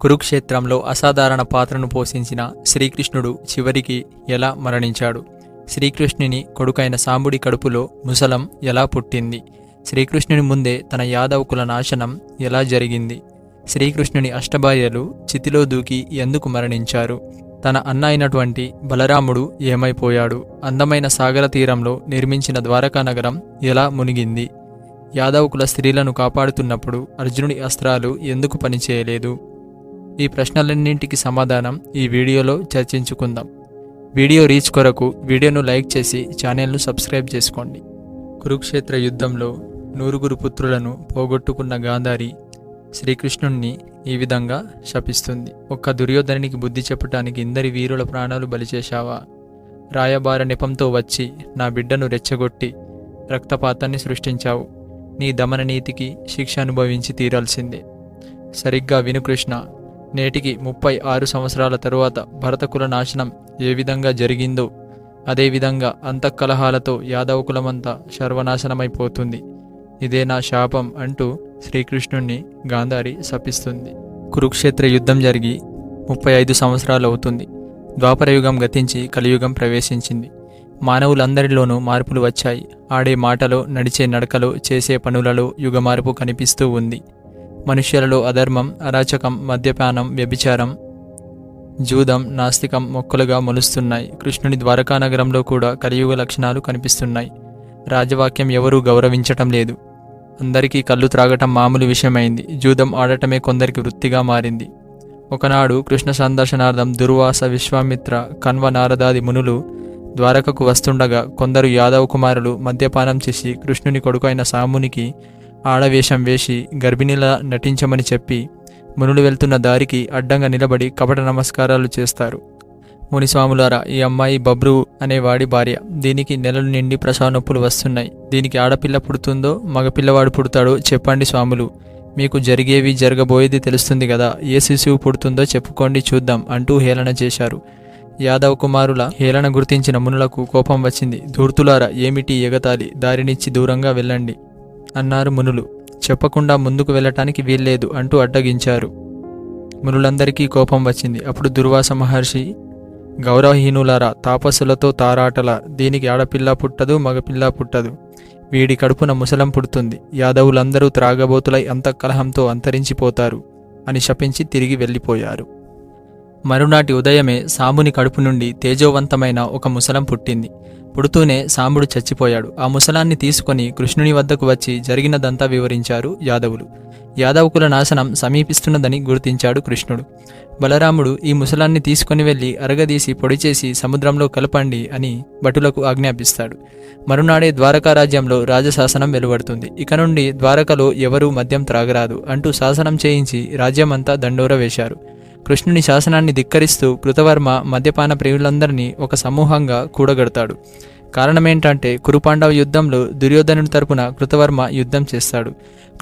కురుక్షేత్రంలో అసాధారణ పాత్రను పోషించిన శ్రీకృష్ణుడు చివరికి ఎలా మరణించాడు? శ్రీకృష్ణుని కొడుకైన సాంబుడి కడుపులో ముసలం ఎలా పుట్టింది? శ్రీకృష్ణుని ముందే తన యాదవ కుల నాశనం ఎలా జరిగింది? శ్రీకృష్ణుని అష్టభార్యలు చితిలో దూకి ఎందుకు మరణించారు? తన అన్న అయినటువంటి బలరాముడు ఏమైపోయాడు? అందమైన సాగర తీరంలో నిర్మించిన ద్వారకా నగరం ఎలా మునిగింది? యాదవ కుల స్త్రీలను కాపాడుతున్నప్పుడు అర్జునుడి అస్త్రాలు ఎందుకు పనిచేయలేదు? ఈ ప్రశ్నలన్నింటికి సమాధానం ఈ వీడియోలో చర్చించుకుందాం. వీడియో రీచ్ కొరకు వీడియోను లైక్ చేసి ఛానల్ను సబ్స్క్రైబ్ చేసుకోండి. కురుక్షేత్ర యుద్ధంలో 9 పుత్రులను పోగొట్టుకున్న గాంధారి శ్రీకృష్ణుణ్ణి ఈ విధంగా శపిస్తుంది. ఒక్క దుర్యోధనునికి బుద్ధి చెప్పటానికి ఇందరి వీరుల ప్రాణాలు బలిచేశావా? రాయబార నెపంతో వచ్చి నా బిడ్డను రెచ్చగొట్టి రక్తపాతాన్ని సృష్టించావు. నీ దమన నీతికి శిక్ష అనుభవించి తీరాల్సిందే. సరిగ్గా విను కృష్ణ. నేటికి 36 సంవత్సరాల తరువాత భరతకుల నాశనం ఏ విధంగా జరిగిందో అదేవిధంగా అంతఃకలహాలతో యాదవ కులమంతా సర్వనాశనమైపోతుంది. ఇదే నా శాపం అంటూ శ్రీకృష్ణుణ్ణి గాంధారి శపిస్తుంది. కురుక్షేత్ర యుద్ధం జరిగి 35 సంవత్సరాలు అవుతుంది. ద్వాపరయుగం గతించి కలియుగం ప్రవేశించింది. మానవులందరిలోనూ మార్పులు వచ్చాయి. ఆడే మాటలో, నడిచే నడకలో, చేసే పనులలో యుగ మార్పు కనిపిస్తూ ఉంది. మనుష్యులలో అధర్మం, అరాచకం, మద్యపానం, వ్యభిచారం, జూదం, నాస్తికం మొక్కలుగా మొలుస్తున్నాయి. కృష్ణుని ద్వారకా నగరంలో కూడా కలియుగ లక్షణాలు కనిపిస్తున్నాయి. రాజవాక్యం ఎవరూ గౌరవించటం లేదు. అందరికీ కళ్ళు త్రాగటం మామూలు విషయమైంది. జూదం ఆడటమే కొందరికి వృత్తిగా మారింది. ఒకనాడు కృష్ణ సందర్శనార్థం దుర్వాస, విశ్వామిత్ర, కన్వ, నారదాది మునులు ద్వారకకు వస్తుండగా కొందరు యాదవ కుమారులు మద్యపానం చేసి కృష్ణుని కొడుకైన సాంబునికి ఆడవేషం వేసి గర్భిణిలా నటించమని చెప్పి మునులు వెళ్తున్న దారికి అడ్డంగా నిలబడి కపట నమస్కారాలు చేస్తారు. మునిస్వాములారా, ఈ అమ్మాయి బబ్రు అనేవాడి భార్య. దీనికి నెలలు నిండి ప్రసవ నొప్పులు వస్తున్నాయి. దీనికి ఆడపిల్ల పుడుతుందో మగపిల్లవాడు పుడతాడో చెప్పండి స్వాములు. మీకు జరిగేవి జరగబోయేది తెలుస్తుంది కదా. ఏ శిశువు పుడుతుందో చెప్పుకోండి చూద్దాం అంటూ హేళన చేశారు. యాదవ కుమారుల హేళన గుర్తించిన మునులకు కోపం వచ్చింది. ధూర్తులారా, ఏమిటి ఎగతాళి? దారినిచ్చి దూరంగా వెళ్ళండి అన్నారు మునులు. చెప్పకుండా ముందుకు వెళ్ళటానికి వీల్లేదు అంటూ అడ్డగించారు. మునులందరికీ కోపం వచ్చింది. అప్పుడు దుర్వాస మహర్షి, గౌరవహీనులారా, తాపస్సులతో తారాటల, దీనికి ఆడపిల్ల పుట్టదు, మగపిల్ల పుట్టదు. వీడి కడుపున ముసలం పుడుతుంది. యాదవులందరూ త్రాగబోతులై అంతఃకలహంతో అంతరించిపోతారు అని శపించి తిరిగి వెళ్ళిపోయారు. మరునాటి ఉదయమే సాంబుని కడుపు నుండి తేజోవంతమైన ఒక ముసలం పుట్టింది. పుడుతూనే సాంబుడు చచ్చిపోయాడు. ఆ ముసలాన్ని తీసుకొని కృష్ణుని వద్దకు వచ్చి జరిగినదంతా వివరించారు యాదవులు. యాదవకుల నాశనం సమీపిస్తున్నదని గుర్తించాడు కృష్ణుడు. బలరాముడు ఈ ముసలాన్ని తీసుకొని వెళ్లి అరగదీసి పొడిచేసి సముద్రంలో కలపండి అని భటులకు ఆజ్ఞాపిస్తాడు. మరునాడే ద్వారకా రాజ్యంలో రాజశాసనం వెలువడుతుంది. ఇక నుండి ద్వారకలో ఎవరూ మద్యం త్రాగరాదు అంటూ శాసనం చేయించి రాజ్యమంతా దండోర వేశారు. కృష్ణుని శాసనాన్ని ధిక్కరిస్తూ కృతవర్మ మద్యపాన ప్రియులందరినీ ఒక సమూహంగా కూడగడతాడు. కారణమేంటంటే కురుపాండవ యుద్ధంలో దుర్యోధనుని తరపున కృతవర్మ యుద్ధం చేస్తాడు.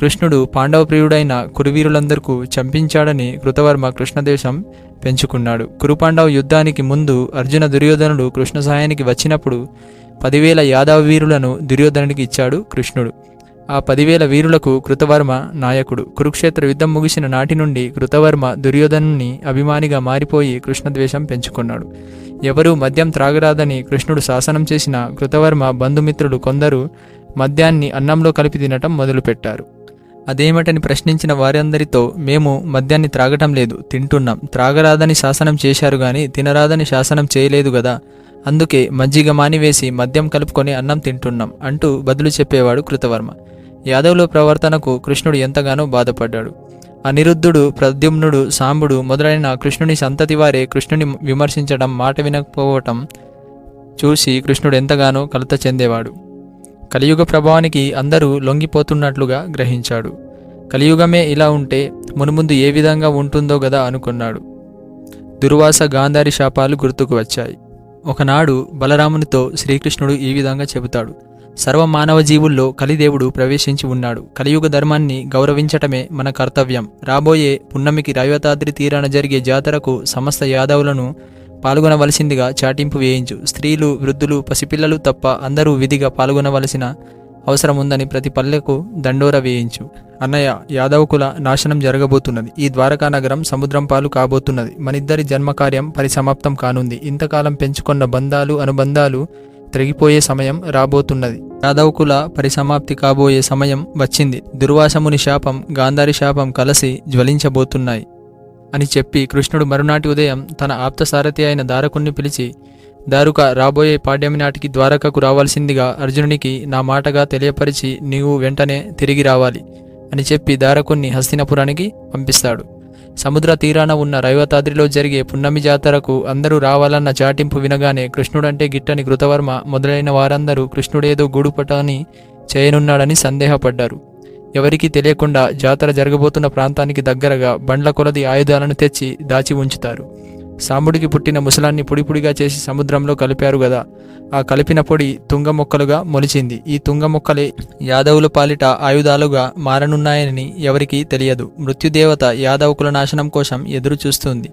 కృష్ణుడు పాండవ ప్రియుడైన కురువీరులందరికీ చంపించాడని కృతవర్మ కృష్ణదేశం పెంచుకున్నాడు. కురుపాండవ యుద్ధానికి ముందు అర్జున దుర్యోధనుడు కృష్ణ సహాయానికి వచ్చినప్పుడు 10,000 యాదవ వీరులను దుర్యోధనుడికి ఇచ్చాడు కృష్ణుడు. ఆ 10,000 వీరులకు కృతవర్మ నాయకుడు. కురుక్షేత్ర యుద్ధం ముగిసిన నాటి నుండి కృతవర్మ దుర్యోధనుని అభిమానిగా మారిపోయి కృష్ణద్వేషం పెంచుకున్నాడు. ఎవరూ మద్యం త్రాగరాదని కృష్ణుడు శాసనం చేసిన కృతవర్మ బంధుమిత్రులు కొందరు మద్యాన్ని అన్నంలో కలిపి తినటం మొదలుపెట్టారు. అదేమిటని ప్రశ్నించిన వారందరితో, మేము మద్యాన్ని త్రాగటం లేదు, తింటున్నాం. త్రాగరాదని శాసనం చేశారు గాని తినరాదని శాసనం చేయలేదు గదా, అందుకే మజ్జిగ మానివేసి మద్యం కలుపుకొని అన్నం తింటున్నాం అంటూ బదులు చెప్పేవాడు కృతవర్మ. యాదవుల ప్రవర్తనకు కృష్ణుడు ఎంతగానో బాధపడ్డాడు. అనిరుద్ధుడు, ప్రద్యుమ్నుడు, సాంబుడు మొదలైన కృష్ణుని సంతతి వారే కృష్ణుని విమర్శించడం, మాట వినకపోవటం చూసి కృష్ణుడు ఎంతగానో కలత చెందేవాడు. కలియుగ ప్రభావానికి అందరూ లొంగిపోతున్నట్లుగా గ్రహించాడు. కలియుగమే ఇలా ఉంటే మునుముందు ఏ విధంగా ఉంటుందో గదా అనుకున్నాడు. దుర్వాస, గాంధారి శాపాలు గుర్తుకు వచ్చాయి. ఒకనాడు బలరామునితో శ్రీకృష్ణుడు ఈ విధంగా చెబుతాడు. సర్వమానవ జీవుల్లో కలిదేవుడు ప్రవేశించి ఉన్నాడు. కలియుగ ధర్మాన్ని గౌరవించటమే మన కర్తవ్యం. రాబోయే పున్నమికి రైవతాద్రి తీరాన జరిగే జాతరకు సమస్త యాదవులను పాల్గొనవలసిందిగా చాటింపు వేయించు. స్త్రీలు, వృద్ధులు, పసిపిల్లలు తప్ప అందరూ విధిగా పాల్గొనవలసిన అవసరం ఉందని ప్రతి పల్లెకు దండోర వేయించు. అన్నయ్య, యాదవ కుల నాశనం జరగబోతున్నది. ఈ ద్వారకా నగరం సముద్రం పాలు కాబోతున్నది. మనిద్దరి జన్మకార్యం పరిసమాప్తం కానుంది. ఇంతకాలం పెంచుకున్న బంధాలు అనుబంధాలు తెగిపోయే సమయం రాబోతున్నది. యాదవ కుల పరిసమాప్తి కాబోయే సమయం వచ్చింది. దుర్వాసముని శాపం, గాంధారి శాపం కలిసి జ్వలించబోతున్నాయి అని చెప్పి కృష్ణుడు మరునాటి ఉదయం తన ఆప్తసారథి అయిన దారకుణ్ణి పిలిచి, దారుక, రాబోయే పాడ్యమి నాటికి ద్వారకకు రావాల్సిందిగా అర్జునునికి నా మాటగా తెలియపరిచి నీవు వెంటనే తిరిగి రావాలి అని చెప్పి దారకుణ్ణి హస్తినపురానికి పంపిస్తాడు. సముద్ర తీరాన ఉన్న రైవతాద్రిలో జరిగే పున్నమి జాతరకు అందరూ రావాలన్న చాటింపు వినగానే కృష్ణుడంటే గిట్టని కృతవర్మ మొదలైన వారందరూ కృష్ణుడేదో గూడుపటాన్ని చేయనున్నాడని సందేహపడ్డారు. ఎవరికీ తెలియకుండా జాతర జరగబోతున్న ప్రాంతానికి దగ్గరగా బండ్ల కొలది ఆయుధాలను తెచ్చి దాచి ఉంచుతారు. సాంబుడికి పుట్టిన ముసలాన్ని పొడిపొడిగా చేసి సముద్రంలో కలిపారు గదా, ఆ కలిపిన పొడి తుంగ మొక్కలుగా మొలిచింది. ఈ తుంగ మొక్కలే యాదవుల పాలిట ఆయుధాలుగా మారనున్నాయని ఎవరికీ తెలియదు. మృత్యుదేవత యాదవ కుల నాశనం కోసం ఎదురు చూస్తుంది.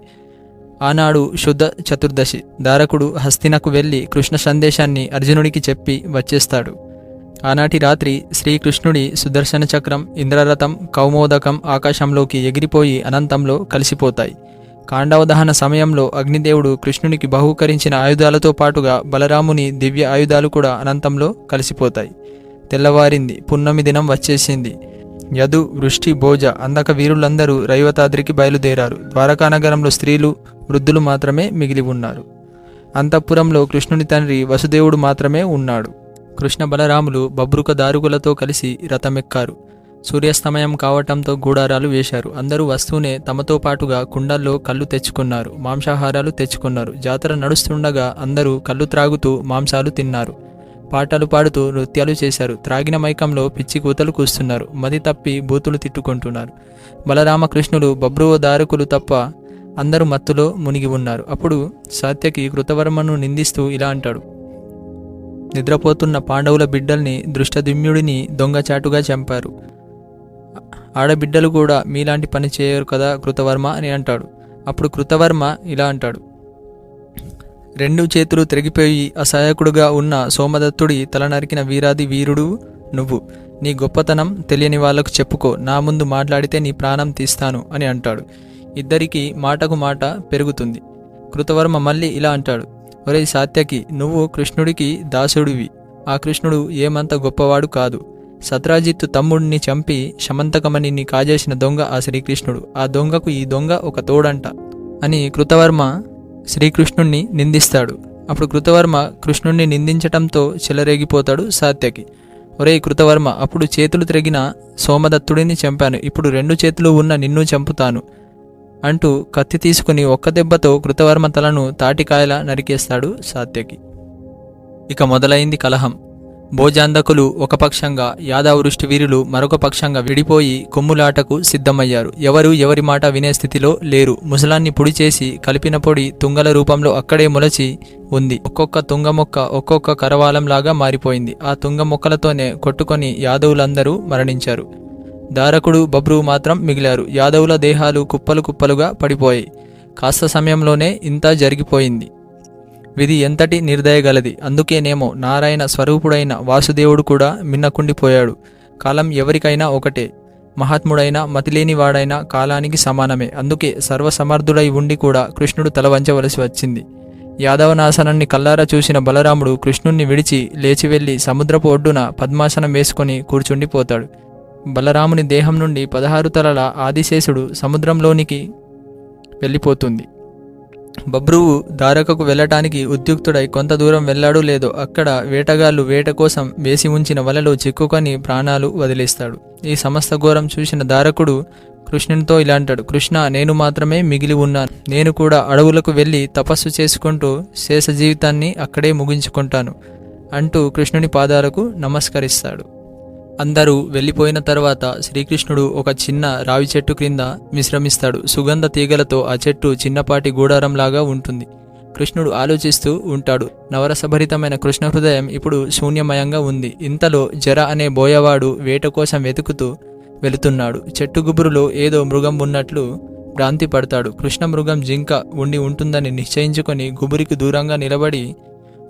ఆనాడు శుద్ధ చతుర్దశి. దారకుడు హస్తినకు వెళ్ళి కృష్ణ సందేశాన్ని అర్జునుడికి చెప్పి వచ్చేస్తాడు. ఆనాటి రాత్రి శ్రీకృష్ణుడి సుదర్శన చక్రం, ఇంద్రరథం, కౌమోదకం ఆకాశంలోకి ఎగిరిపోయి అనంతంలో కలిసిపోతాయి. కాండవదహన సమయంలో అగ్నిదేవుడు కృష్ణునికి బహూకరించిన ఆయుధాలతో పాటుగా బలరాముని దివ్య ఆయుధాలు కూడా అనంతంలో కలిసిపోతాయి. తెల్లవారింది. పున్నమి దినం వచ్చేసింది. యదు, వృష్టి, భోజ అందక వీరులందరూ రైవతాద్రికి బయలుదేరారు. ద్వారకానగరంలో స్త్రీలు, వృద్ధులు మాత్రమే మిగిలి ఉన్నారు. అంతఃపురంలో కృష్ణుని తండ్రి వసుదేవుడు మాత్రమే ఉన్నాడు. కృష్ణ బలరాములు బబ్రుక దారుకులతో కలిసి రథమెక్కారు. సూర్యాస్తమయం కావటంతో గూడారాలు వేశారు. అందరూ వస్తూనే తమతో పాటుగా కుండల్లో కళ్ళు తెచ్చుకున్నారు, మాంసాహారాలు తెచ్చుకున్నారు. జాతర నడుస్తుండగా అందరూ కళ్ళు త్రాగుతూ మాంసాలు తిన్నారు, పాటలు పాడుతూ నృత్యాలు చేశారు. త్రాగిన మైకంలో పిచ్చి కూతలు కూస్తున్నారు, మది తప్పి బూతులు తిట్టుకుంటున్నారు. బలరామకృష్ణులు బబ్రువ దారుకులు తప్ప అందరూ మత్తులో మునిగి ఉన్నారు. అప్పుడు సాత్యకి కృతవర్మను నిందిస్తూ ఇలా అంటాడు: నిద్రపోతున్న పాండవుల బిడ్డల్ని దృష్టద్యుమ్నుడిని దొంగచాటుగా చంపారు. ఆడబిడ్డలు కూడా మీలాంటి పని చేయరు కదా కృతవర్మ అని అంటాడు. అప్పుడు కృతవర్మ ఇలా అంటాడు: 2 చేతులు తెగిపోయి అసహాయకుడుగా ఉన్న సోమదత్తుడి తల నరికిన వీరాది వీరుడు నువ్వు. నీ గొప్పతనం తెలియని వాళ్లకు చెప్పుకో, నా ముందు మాట్లాడితే నీ ప్రాణం తీస్తాను అని అంటాడు. ఇద్దరికీ మాటకు మాట పెరుగుతుంది. కృతవర్మ మళ్ళీ ఇలా అంటాడు: ఒరే సాత్యకి, నువ్వు కృష్ణుడికి దాసుడివి. ఆ కృష్ణుడు ఏమంత గొప్పవాడు కాదు. సత్రాజిత్తు తమ్ముడిని చంపి శమంతకమణిని కాజేసిన దొంగ ఆ శ్రీకృష్ణుడు. ఆ దొంగకు ఈ దొంగ ఒక తోడంట అని కృతవర్మ శ్రీకృష్ణుణ్ణి నిందిస్తాడు. అప్పుడు కృతవర్మ కృష్ణుణ్ణి నిందించటంతో చెలరేగిపోతాడు సాత్యకి. ఒరే కృతవర్మ, అప్పుడు చేతులు త్రెగిన సోమదత్తుడిని చంపాను, ఇప్పుడు 2 చేతులు ఉన్న నిన్ను చంపుతాను అంటూ కత్తి తీసుకుని ఒక్క దెబ్బతో కృతవర్మ తలను తాటికాయలా నరికేస్తాడు సాత్యకి. ఇక మొదలైంది కలహం. భోజాంధకులు ఒక పక్షంగా, యాదవ వృష్టి వీరులు మరొక పక్షంగా విడిపోయి కొమ్ములాటకు సిద్ధమయ్యారు. ఎవరు ఎవరి మాట వినే స్థితిలో లేరు. ముసలాన్ని పొడి చేసి కలిపిన పొడి తుంగల రూపంలో అక్కడే మొలచి ఉంది. ఒక్కొక్క తుంగ మొక్క ఒక్కొక్క కరవాలంలాగా మారిపోయింది. ఆ తుంగ మొక్కలతోనే కొట్టుకొని యాదవులందరూ మరణించారు. దారకుడు, బబ్రువు మాత్రం మిగిలారు. యాదవుల దేహాలు కుప్పలు కుప్పలుగా పడిపోయాయి. కాస్త సమయంలోనే ఇంత జరిగిపోయింది. విధి ఎంతటి నిర్దయగలది. అందుకేనేమో నారాయణ స్వరూపుడైన వాసుదేవుడు కూడా మిన్నకుండిపోయాడు. కాలం ఎవరికైనా ఒకటే. మహాత్ముడైనా మతిలేనివాడైనా కాలానికి సమానమే. అందుకే సర్వసమర్థుడై ఉండి కూడా కృష్ణుడు తల వంచవలసి వచ్చింది. యాదవనాశనాన్ని కల్లారా చూసిన బలరాముడు కృష్ణుణ్ణి విడిచి లేచి వెళ్లి సముద్రపు ఒడ్డున పద్మాసనం వేసుకుని కూర్చుండిపోతాడు. బలరాముని దేహం నుండి 16 తలల ఆదిశేషుడు సముద్రంలోనికి వెళ్ళిపోతుంది. బబ్రువు ద్వారకకు వెళ్లటానికి ఉద్యుక్తుడై కొంత దూరం వెళ్లాడో లేదో అక్కడ వేటగాళ్లు వేట కోసం వేసి ఉంచిన వలలో చిక్కుకొని ప్రాణాలు వదిలేస్తాడు. ఈ సమస్త ఘోరం చూసిన దారకుడు కృష్ణునితో ఇలా అంటాడు: కృష్ణ, నేను మాత్రమే మిగిలి ఉన్నాను. నేను కూడా అడవులకు వెళ్ళి తపస్సు చేసుకుంటూ శేష జీవితాన్ని అక్కడే ముగించుకుంటాను అంటూ కృష్ణుని పాదాలకు నమస్కరిస్తాడు. అందరూ వెళ్ళిపోయిన తర్వాత శ్రీకృష్ణుడు ఒక చిన్న రావి చెట్టు క్రింద విశ్రమిస్తాడు. సుగంధ తీగలతో ఆ చెట్టు చిన్నపాటి గూడారంలాగా ఉంటుంది. కృష్ణుడు ఆలోచిస్తూ ఉంటాడు. నవరసభరితమైన కృష్ణ హృదయం ఇప్పుడు శూన్యమయంగా ఉంది. ఇంతలో జర అనే బోయవాడు వేట కోసం వెతుకుతూ వెళుతున్నాడు. చెట్టు గుబురులో ఏదో మృగం ఉన్నట్లు భ్రాంతి పడతాడు. కృష్ణ మృగం జింక ఉండి ఉంటుందని నిశ్చయించుకొని గుబురికి దూరంగా నిలబడి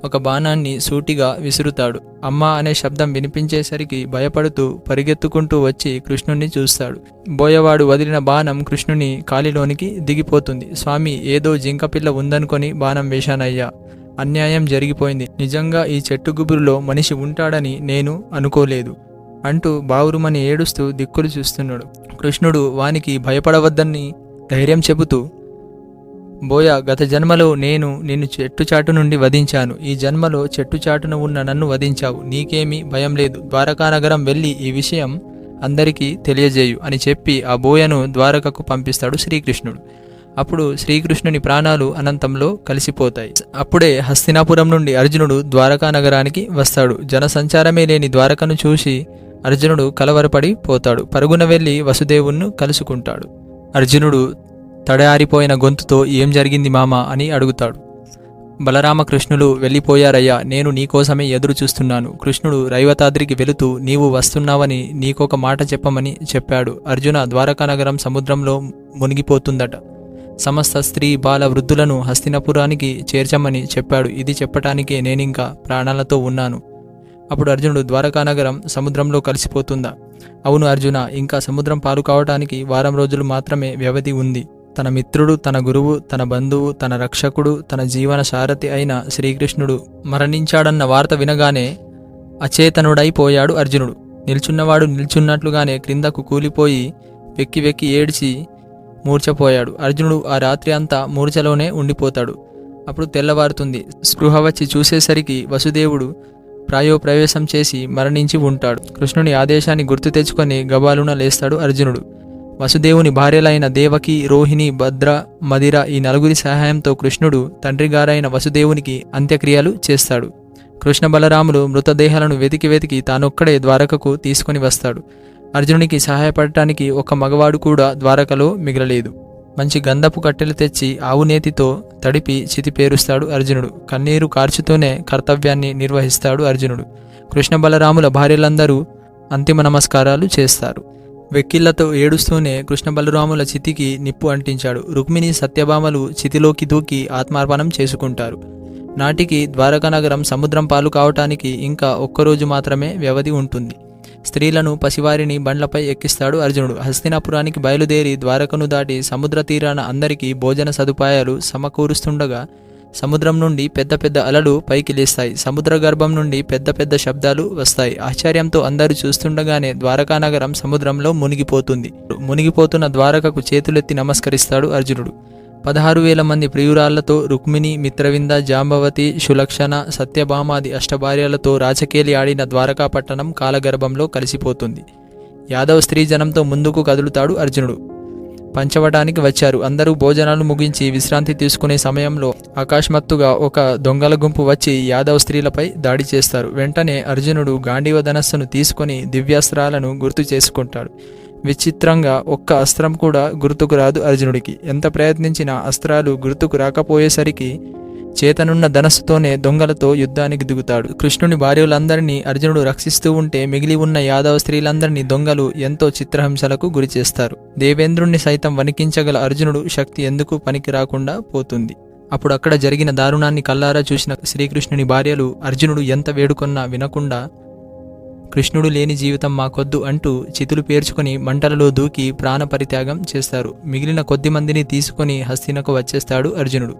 ఒక బాణాన్ని సూటిగా విసురుతాడు. అమ్మా అనే శబ్దం వినిపించేసరికి భయపడుతూ పరిగెత్తుకుంటూ వచ్చి కృష్ణుణ్ణి చూస్తాడు. బోయవాడు వదిలిన బాణం కృష్ణుని కాలిలోనికి దిగిపోతుంది. స్వామి, ఏదో జింకపిల్ల ఉందనుకొని బాణం వేశానయ్యా. అన్యాయం జరిగిపోయింది. నిజంగా ఈ చెట్టు గుబురులో మనిషి ఉంటాడని నేను అనుకోలేదు అంటూ బావురుమని ఏడుస్తూ దిక్కులు చూస్తున్నాడు. కృష్ణుడు వానికి భయపడవద్దని ధైర్యం చెబుతూ, బోయ, గత జన్మలో నేను నిన్ను చెట్టుచాటు నుండి వధించాను. ఈ జన్మలో చెట్టుచాటున ఉన్న నన్ను వధించావు. నీకేమీ భయం లేదు. ద్వారకానగరం వెళ్ళి ఈ విషయం అందరికీ తెలియజేయు అని చెప్పి ఆ బోయను ద్వారకకు పంపిస్తాడు శ్రీకృష్ణుడు. అప్పుడు శ్రీకృష్ణుని ప్రాణాలు అనంతంలో కలిసిపోతాయి. అప్పుడే హస్తినాపురం నుండి అర్జునుడు ద్వారకా నగరానికి వస్తాడు. జనసంచారమే లేని ద్వారకను చూసి అర్జునుడు కలవరపడి పోతాడు. పరుగున వెళ్లి వసుదేవుణ్ణి కలుసుకుంటాడు. అర్జునుడు తడారిపోయిన గొంతుతో, ఏం జరిగింది మామా అని అడుగుతాడు. బలరామకృష్ణులు వెళ్ళిపోయారయ్యా, నేను నీకోసమే ఎదురు చూస్తున్నాను. కృష్ణుడు రైవతాద్రికి వెళుతూ నీవు వస్తున్నావని నీకొక మాట చెప్పమని చెప్పాడు. అర్జున, ద్వారకానగరం సముద్రంలో మునిగిపోతుందట. సమస్త స్త్రీ బాల వృద్ధులను హస్తినపురానికి చేర్చమని చెప్పాడు. ఇది చెప్పటానికే నేనింకా ప్రాణాలతో ఉన్నాను. అప్పుడు అర్జునుడు, ద్వారకానగరం సముద్రంలో కలిసిపోతుందా? అవును అర్జున, ఇంకా సముద్రం పాలు కావటానికి వారం రోజులు మాత్రమే వ్యవధి ఉంది. తన మిత్రుడు, తన గురువు, తన బంధువు, తన రక్షకుడు, తన జీవన సారథి అయిన శ్రీకృష్ణుడు మరణించాడన్న వార్త వినగానే అచేతనుడైపోయాడు అర్జునుడు. నిల్చున్నవాడు నిల్చున్నట్లుగానే క్రిందకు కూలిపోయి వెక్కి వెక్కి ఏడ్చి మూర్ఛపోయాడు. అర్జునుడు ఆ రాత్రి అంతా మూర్ఛలోనే ఉండిపోతాడు. అప్పుడు తెల్లవారుతుంది. స్పృహ వచ్చి చూసేసరికి వసుదేవుడు ప్రాయోప్రవేశం చేసి మరణించి ఉంటాడు. కృష్ణుని ఆదేశాన్ని గుర్తు తెచ్చుకొని గబాలున లేస్తాడు అర్జునుడు. వసుదేవుని భార్యలైన దేవకి, రోహిణి, భద్ర, మదిర ఈ నలుగురి సహాయంతో కృష్ణుడు తండ్రిగారైన వసుదేవునికి అంత్యక్రియలు చేస్తాడు. కృష్ణ బలరాములు మృతదేహాలను వెతికి వెతికి తానొక్కడే ద్వారకకు తీసుకొని వస్తాడు. అర్జునునికి సహాయపడటానికి ఒక మగవాడు కూడా ద్వారకలో మిగలలేదు. మంచి గంధపు కట్టెలు తెచ్చి ఆవు నేతితో తడిపి చితి పేరుస్తాడు అర్జునుడు. కన్నీరు కార్చుతూనే కర్తవ్యాన్ని నిర్వహిస్తాడు అర్జునుడు. కృష్ణ బలరాముల భార్యలందరూ అంతిమ నమస్కారాలు చేస్తారు. వెక్కిళ్లతో ఏడుస్తూనే కృష్ణ బలరాముల చితికి నిప్పు అంటించాడు. రుక్మిణి, సత్యభామలు చితిలోకి దూకి ఆత్మార్పణం చేసుకుంటారు. నాటికి ద్వారకానగరం సముద్రం పాలు కావటానికి ఇంకా ఒక్కరోజు మాత్రమే వ్యవధి ఉంటుంది. స్త్రీలను, పసివారిని బండ్లపై ఎక్కిస్తాడు అర్జునుడు. హస్తినాపురానికి బయలుదేరి ద్వారకను దాటి సముద్ర తీరాన అందరికీ భోజన సదుపాయాలు సమకూరుస్తుండగా సముద్రం నుండి పెద్ద పెద్ద అలలు పైకి లేస్తాయి. సముద్ర గర్భం నుండి పెద్ద పెద్ద శబ్దాలు వస్తాయి. ఆశ్చర్యంతో అందరూ చూస్తుండగానే ద్వారకానగరం సముద్రంలో మునిగిపోతుంది. మునిగిపోతున్న ద్వారకకు చేతులెత్తి నమస్కరిస్తాడు అర్జునుడు. 16,000 మంది ప్రియురాళ్లతో రుక్మిణి, మిత్రవింద, జాంబవతి, సులక్షణ, సత్యభామాది అష్టభార్యలతో రాచకేలి ఆడిన ద్వారకాపట్టణం కాలగర్భంలో కలిసిపోతుంది. యాదవ్ స్త్రీ జనంతో ముందుకు కదులుతాడు అర్జునుడు. పంచవటానికి వచ్చారు. అందరూ భోజనాలు ముగించి విశ్రాంతి తీసుకునే సమయంలో అకస్మాత్తుగా ఒక దొంగల గుంపు వచ్చి యాదవ్ స్త్రీలపై దాడి చేస్తారు. వెంటనే అర్జునుడు గాంధీవ ధనస్సును తీసుకొని దివ్యాస్త్రాలను గుర్తు చేసుకుంటాడు. విచిత్రంగా ఒక్క అస్త్రం కూడా గుర్తుకు రాదు అర్జునుడికి. ఎంత ప్రయత్నించినా అస్త్రాలు గుర్తుకు రాకపోయేసరికి చేతనున్న ధనస్సుతోనే దొంగలతో యుద్ధానికి దిగుతాడు. కృష్ణుని భార్యలందరినీ అర్జునుడు రక్షిస్తూ ఉంటే మిగిలి ఉన్న యాదవ స్త్రీలందరినీ దొంగలు ఎంతో చిత్రహింసలకు గురిచేస్తారు. దేవేంద్రుణ్ణి సైతం వణికించగల అర్జునుడు శక్తి ఎందుకు పనికి రాకుండా పోతుంది. అప్పుడు అక్కడ జరిగిన దారుణాన్ని కల్లారా చూసిన శ్రీకృష్ణుని భార్యలు అర్జునుడు ఎంత వేడుకొన్నా వినకుండా, కృష్ణుడు లేని జీవితం మాకొద్దు అంటూ చితులు పేర్చుకొని మంటలలో దూకి ప్రాణపరిత్యాగం చేస్తారు. మిగిలిన కొద్ది మందిని తీసుకొని హస్తినకు వచ్చేస్తాడు అర్జునుడు.